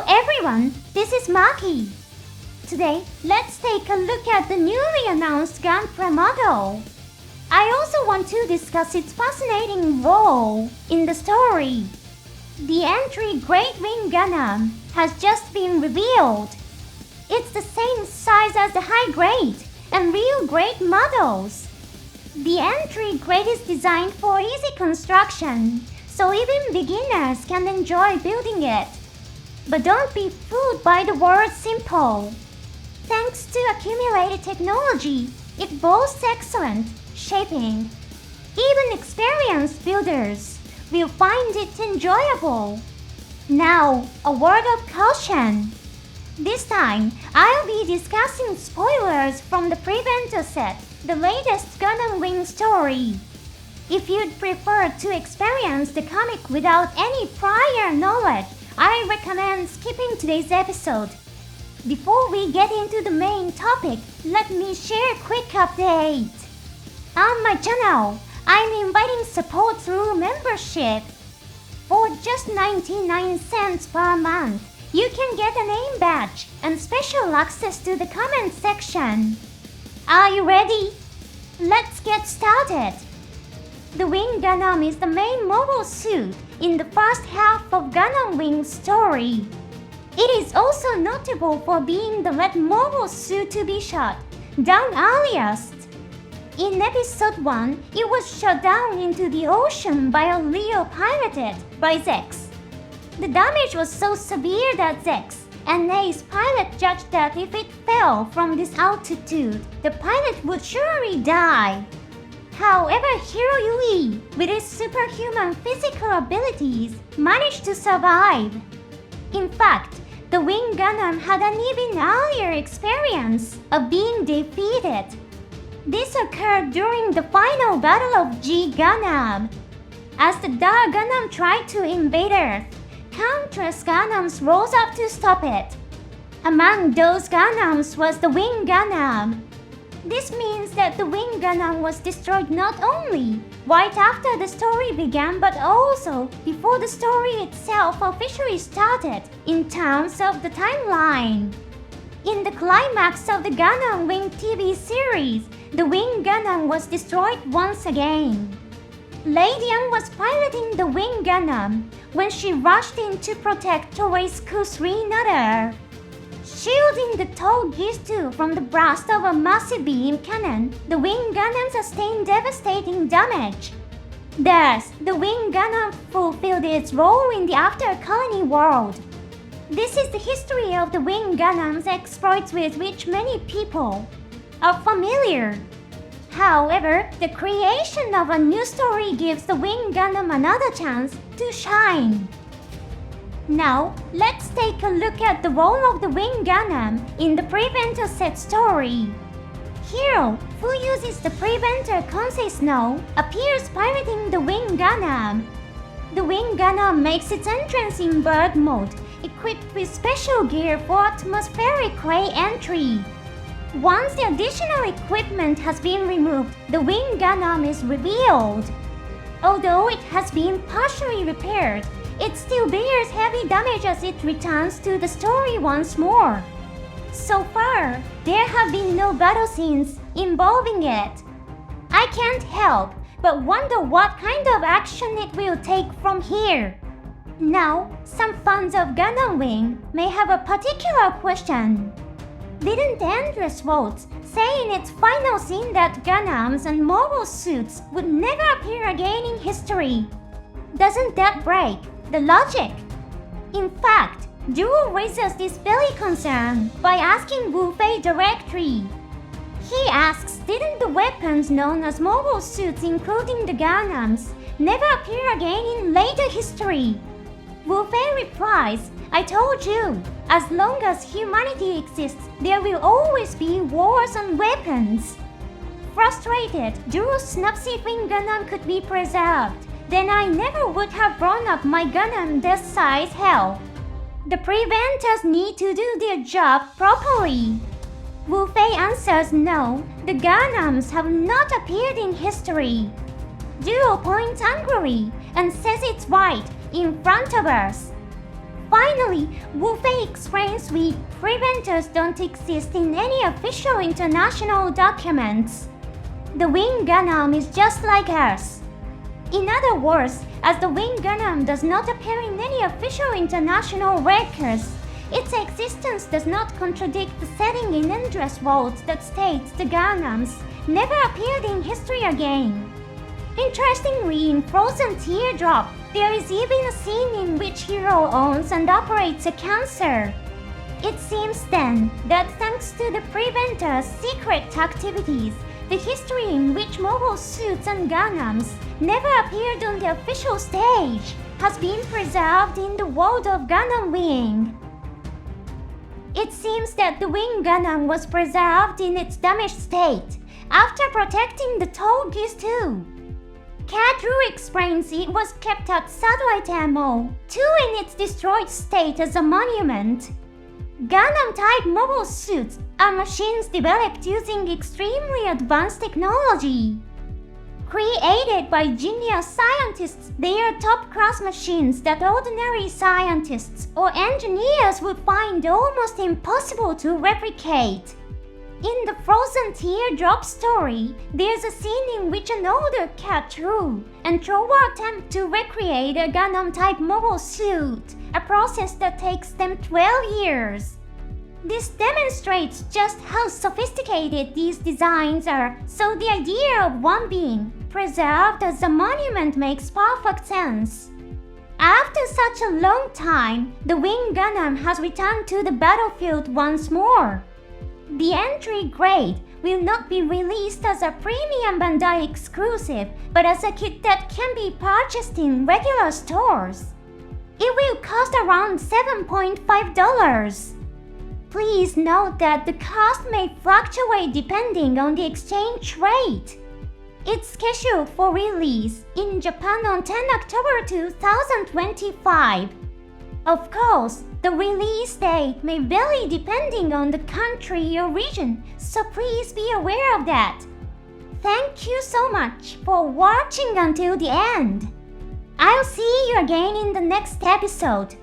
everyone, this is Maki. Today, let's take a look at the newly announced Gunpla model. I also want to discuss its fascinating role in the story. The entry Great Wing Gundam has just been revealed. It's the same size as the high grade and real grade models. The entry grade is designed for easy construction, so even beginners can enjoy building it. But don't be fooled by the word simple. Thanks to accumulated technology, it boasts excellent shaping. Even experienced builders will find it enjoyable. Now, a word of caution. This time, I'll be discussing spoilers from the Preventer set, the latest Gundam Wing story. If you'd prefer to experience the comic without any prior knowledge, I recommend skipping today's episode. Before we get into the main topic, let me share a quick update. On my channel, I'm inviting support through membership. For just 99 cents per month, you can get a name badge and special access to the comment section. Are you ready? Let's get started. The Wing Gundam is the main mobile suit in the first half of Gundam Wing's story. It is also notable for being the last mobile suit to be shot down earliest. In episode 1, it was shot down into the ocean by a Leo piloted by Zex. The damage was so severe that Zex and Ace pilot judged that if it fell from this altitude, the pilot would surely die. However, Hiro Yui, with his superhuman physical abilities, managed to survive. In fact, the Wing Gundam had an even earlier experience of being defeated. This occurred during the final battle of G Gundam. As the Dark Gundam tried to invade Earth, countless Gundams rose up to stop it. Among those Gundams was the Wing Gundam. This means that the Wing Gundam was destroyed not only right after the story began but also before the story itself officially started in terms of the timeline. In the climax of the Gundam Wing TV series, the Wing Gundam was destroyed once again. Ladian was piloting the Wing Gundam when she rushed in to protect Toeisku's Renata. Shielding the tall Gistu from the blast of a massive beam cannon, the Wing Gundam sustained devastating damage. Thus, the Wing Gundam fulfilled its role in the after-colony world. This is the history of the Wing Gundam's exploits with which many people are familiar. However, the creation of a new story gives the Wing Gundam another chance to shine. Now, let's take a look at the role of the Wing Gundam in the Preventer set story. Hiro, who uses the Preventer Konsei Snow, appears piloting the Wing Gundam. The Wing Gundam makes its entrance in bird mode, equipped with special gear for atmospheric ray entry. Once the additional equipment has been removed, the Wing Gundam is revealed. Although it has been partially repaired, it still bears heavy damage as it returns to the story once more. So far, there have been no battle scenes involving it. I can't help but wonder what kind of action it will take from here. Now, some fans of Gundam Wing may have a particular question. Didn't Endless Waltz say in its final scene that Gundams and mobile suits would never appear again in history? Doesn't that break the logic? In fact, Duo raises this very concern by asking Wu Fei directly. He asks, didn't the weapons known as mobile suits including the Gundams never appear again in later history? Wu Fei replies, I told you, as long as humanity exists, there will always be wars on weapons. Frustrated, Duo snaps if Wing Gundam could be preserved. Then I never would have blown up my Gundam this size hell. The Preventers need to do their job properly. Wu Fei answers no, the Gundams have not appeared in history. Duo points angrily and says it's right in front of us. Finally, Wu-Fei explains why preventers don't exist in any official international documents. The Wing Gundam is just like us. In other words, as the Wing Gundam does not appear in any official international records, its existence does not contradict the setting in Endless Worlds that states the Gundams never appeared in history again. Interestingly, in Frozen Teardrop, there is even a scene in which Hero owns and operates a cancer. It seems then that thanks to the Preventer's secret activities, the history in which mobile suits and Gundams never appeared on the official stage has been preserved in the world of Gundam Wing. It seems that the Wing Gundam was preserved in its damaged state after protecting the tall geese too. Kadru explains it was kept at Satellite Ammo, too, in its destroyed state as a monument. Gundam-type mobile suits are machines developed using extremely advanced technology. Created by genius scientists, they are top-class machines that ordinary scientists or engineers would find almost impossible to replicate. In the Frozen Teardrop story, there's a scene in which an older Kadru and Trowa attempt to recreate a Gundam-type mobile suit, a process that takes them 12 years. This demonstrates just how sophisticated these designs are, so the idea of one being preserved as a monument makes perfect sense. After such a long time, the Wing Gundam has returned to the battlefield once more. The entry grade will not be released as a premium Bandai exclusive, but as a kit that can be purchased in regular stores. It will cost around $7.5. Please note that the cost may fluctuate depending on the exchange rate. It's scheduled for release in Japan on 10 October 2025. Of course, the release date may vary depending on the country or region, so please be aware of that. Thank you so much for watching until the end. I'll see you again in the next episode.